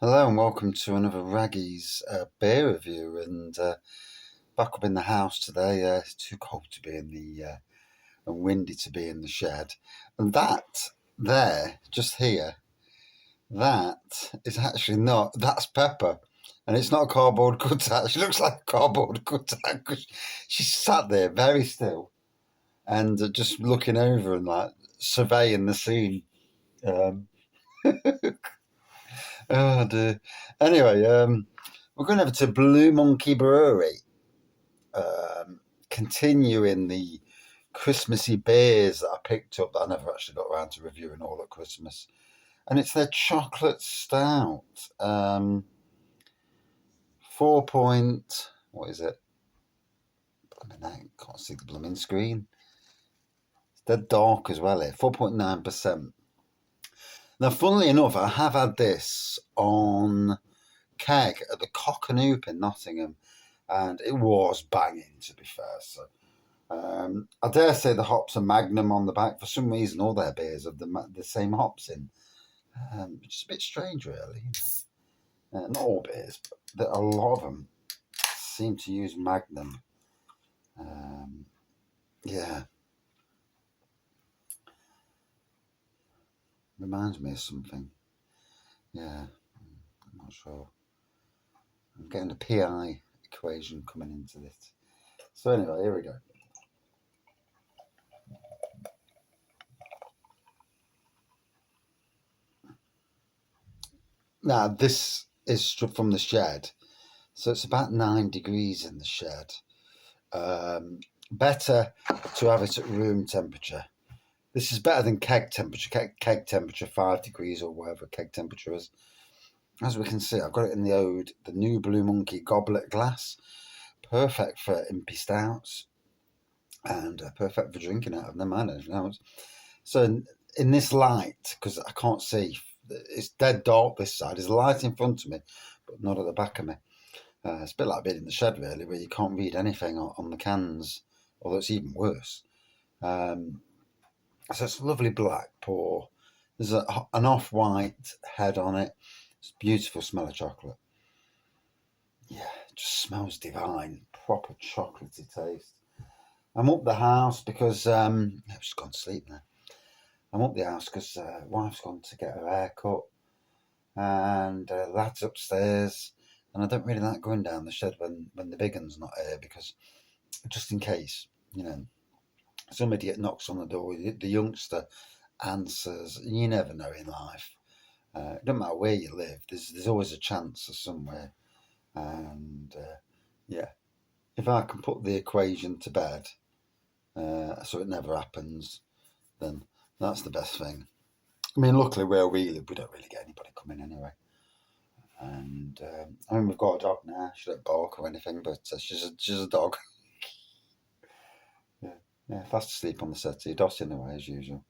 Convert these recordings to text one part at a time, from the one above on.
Hello and welcome to another Raggy's beer review. And back up in the house today. It's too cold to be in the and windy to be in the shed. And that there, just here, that is actually not. That's Pepper, and it's not a cardboard cutout. She looks like a cardboard cutout because she's sat there very still and just looking over and like surveying the scene. Um, oh dear. Anyway, we're going over to Blue Monkey Brewery. Continuing the Christmassy beers that I picked up that I never actually got around to reviewing all at Christmas. And it's their Chocolate Stout. 4 point, what is it? I can't see the blooming screen. It's dead dark as well here, 4.9%. Now, funnily enough, I have had this on keg at the Cock and Hoop in Nottingham, and it was banging, to be fair. So I dare say the hops are Magnum on the back. For some reason, all their beers have the same hops in, which is a bit strange, really. Not all beers, but a lot of them seem to use Magnum. Yeah, reminds me of something. Yeah, I'm not sure. I'm getting a PI equation coming into this. So anyway, here we go. Now, this is from the shed. So it's about 9 degrees in the shed. Better to have it at room temperature. This is better than keg temperature. Keg temperature, 5 degrees or whatever keg temperature is. As we can see, I've got it in the new Blue Monkey goblet glass. Perfect for impy stouts and perfect for drinking out of. Never mind anything else. So in this light, because I can't see, it's dead dark this side. There's a light in front of me, but not at the back of me. It's a bit like being in the shed, really, where you can't read anything on the cans, although it's even worse. So it's a lovely black pour. There's an off-white head on it. It's a beautiful smell of chocolate. Yeah, it just smells divine. Proper chocolatey taste. I'm up the house because I've just gone to sleep now. I'm up the house because wife's gone to get her hair cut, and lad's upstairs. And I don't really like going down the shed when the big one's not here because just in case, some idiot knocks on the door, the youngster answers. You never know in life. It doesn't matter where you live. There's always a chance of somewhere. And yeah, if I can put the equation to bed, so it never happens, then that's the best thing. I mean, luckily where we live, we don't really get anybody coming anyway. And I mean, we've got a dog now. She don't bark or anything, but she's a dog. Yeah, fast asleep on the settee, dotting away as usual.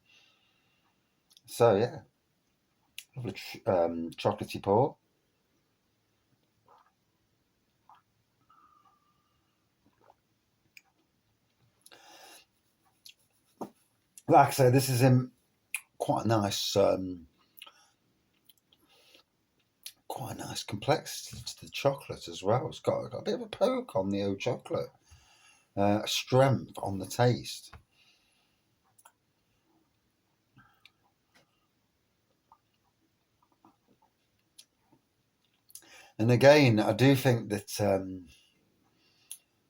So yeah, lovely chocolatey pour. Like I say, this is in quite a nice complexity to the chocolate as well. It's got a bit of a poke on the old chocolate, a strength on the taste. And again, I do think that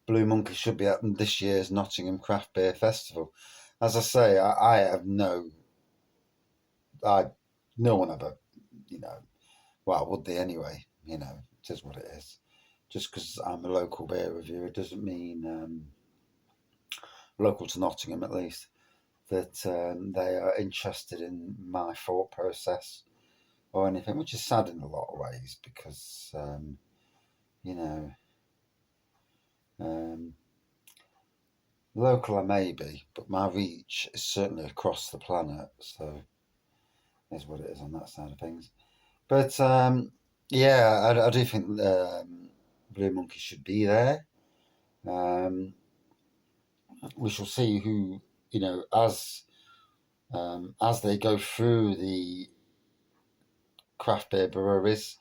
Blue Monkey should be at this year's Nottingham Craft Beer Festival. As I say, I have no one ever, well, would they anyway? It is what it is. Just because I'm a local beer reviewer doesn't mean local to Nottingham at least that they are interested in my thought process or anything, which is sad in a lot of ways because you know local I may be, but my reach is certainly across the planet. So is what it is on that side of things. But yeah, I do think Blue Monkey should be there. We shall see who as they go through the craft beer breweries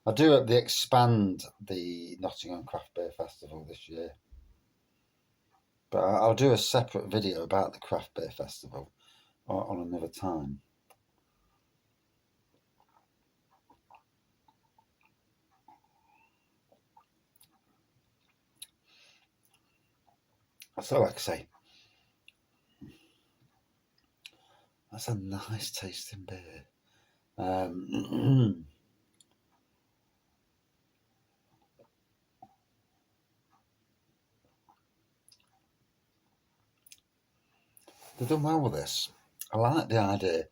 I do hope they expand the Nottingham Craft Beer Festival this year. But I'll do a separate video about the Craft Beer Festival on another time. So, like I say, that's a nice tasting beer. They've done well with this. I like the idea.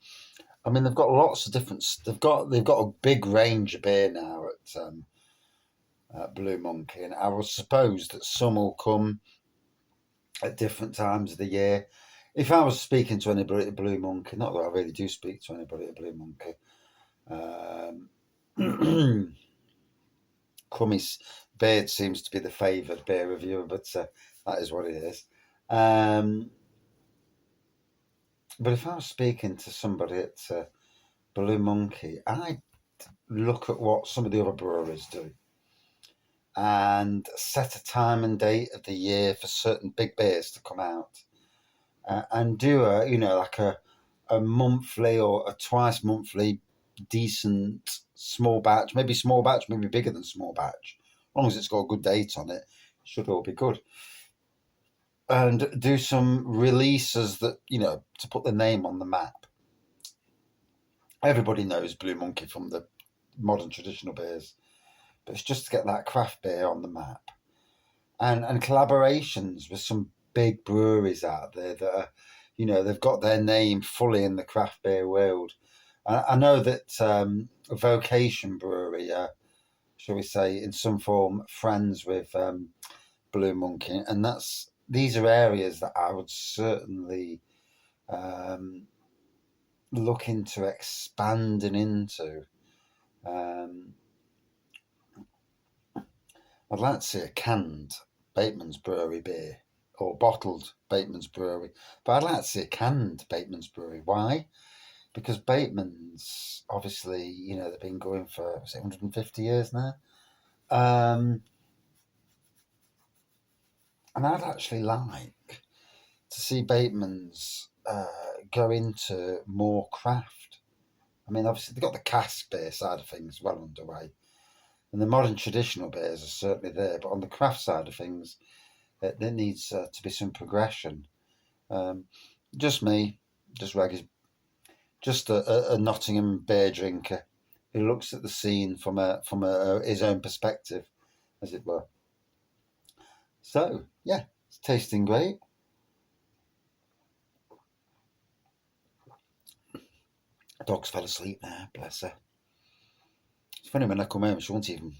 I mean, they've got lots of different. They've got a big range of beer now at Blue Monkey, and I would suppose that some will come at different times of the year. If I was speaking to anybody at Blue Monkey, not that I really do speak to anybody at Blue Monkey, Crummy's Beard seems to be the favoured beer reviewer, but that is what it is. But if I was speaking to somebody at Blue Monkey, I'd look at what some of the other breweries do and set a time and date of the year for certain big beers to come out, and do like a monthly or a twice monthly decent small batch, maybe bigger than small batch, as long as it's got a good date on it, should all be good. And do some releases that, to put the name on the map. Everybody knows Blue Monkey from the modern traditional beers, but it's just to get that craft beer on the map. And collaborations with some big breweries out there that are, they've got their name fully in the craft beer world. I know that Vocation Brewery, shall we say, in some form, friends with Blue Monkey, and these are areas that I would certainly look into expanding into. I'd like to see a canned Bateman's Brewery beer or bottled Bateman's Brewery, but I'd like to see a canned Bateman's Brewery. Why? Because Bateman's, obviously, they've been going for 150 years now. And I'd actually like to see Bateman's go into more craft. I mean, obviously, they've got the cask beer side of things well underway. And the modern traditional beers are certainly there. But on the craft side of things, there needs to be some progression. Just me, just Reggie, just a Nottingham beer drinker who looks at the scene from his own perspective, as it were. So, yeah, it's tasting great. Dog's fell asleep now, bless her. It's funny, when I come home, she won't even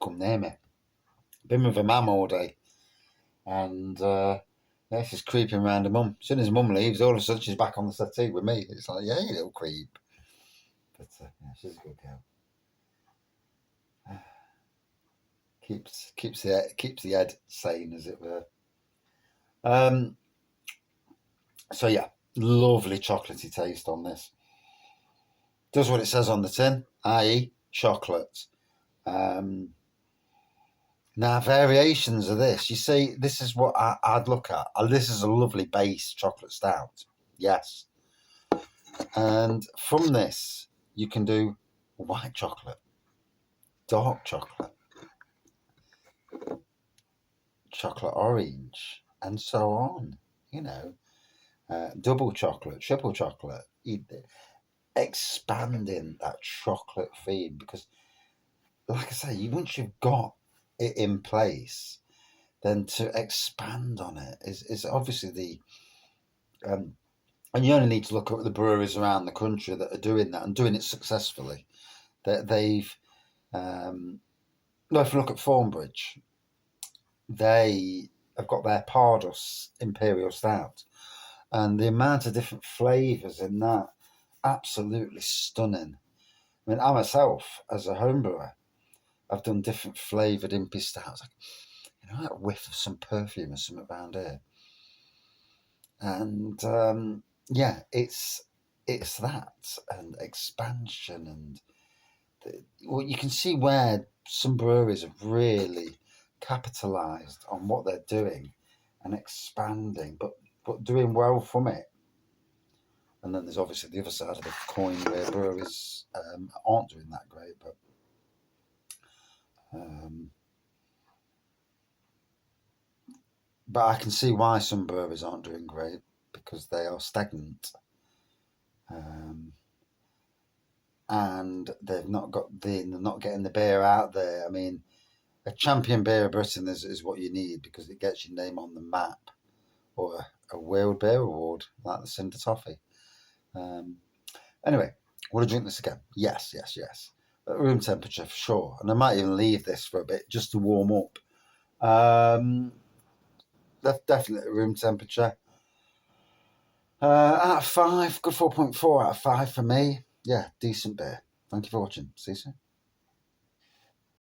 come near me. Been with her mum all day, and she's creeping around her mum. As soon as mum leaves, all of a sudden she's back on the settee with me. It's like, yeah, you little creep. But she's a good girl. Keeps the head sane, as it were. So yeah, lovely chocolatey taste on this. Does what it says on the tin, i.e. chocolate. Now, variations of this, you see, this is what I'd look at. This is a lovely base chocolate stout. Yes. And from this, you can do white chocolate, dark chocolate, chocolate orange, and so on. Double chocolate, triple chocolate. Expanding that chocolate theme, because, like I say, once you've got it in place, then to expand on it is obviously the and you only need to look at the breweries around the country that are doing that and doing it successfully. They've if you look at Thornbridge, they have got their Pardus Imperial Stout, and the amount of different flavours in that, absolutely stunning. I mean, I myself, as a home brewer, I've done different flavoured Impy Stouts. That whiff of some perfume or something around here. And it's that, and expansion, and well, you can see where some breweries have really capitalised on what they're doing and expanding, but doing well from it. And then there's obviously the other side of the coin where breweries aren't doing that great, um, but I can see why some breweries aren't doing great because they are stagnant. Um, and they've not got they're not getting the beer out there. I mean, a champion beer of Britain is what you need because it gets your name on the map, or a World Beer Award like the Cinder Toffee. Um, anyway, want to drink this again? Yes, yes, yes. At room temperature for sure, and I might even leave this for a bit just to warm up. Definitely room temperature. Out of 5, good 4.4 out of 5 for me. Yeah, decent beer. Thank you for watching. See you soon.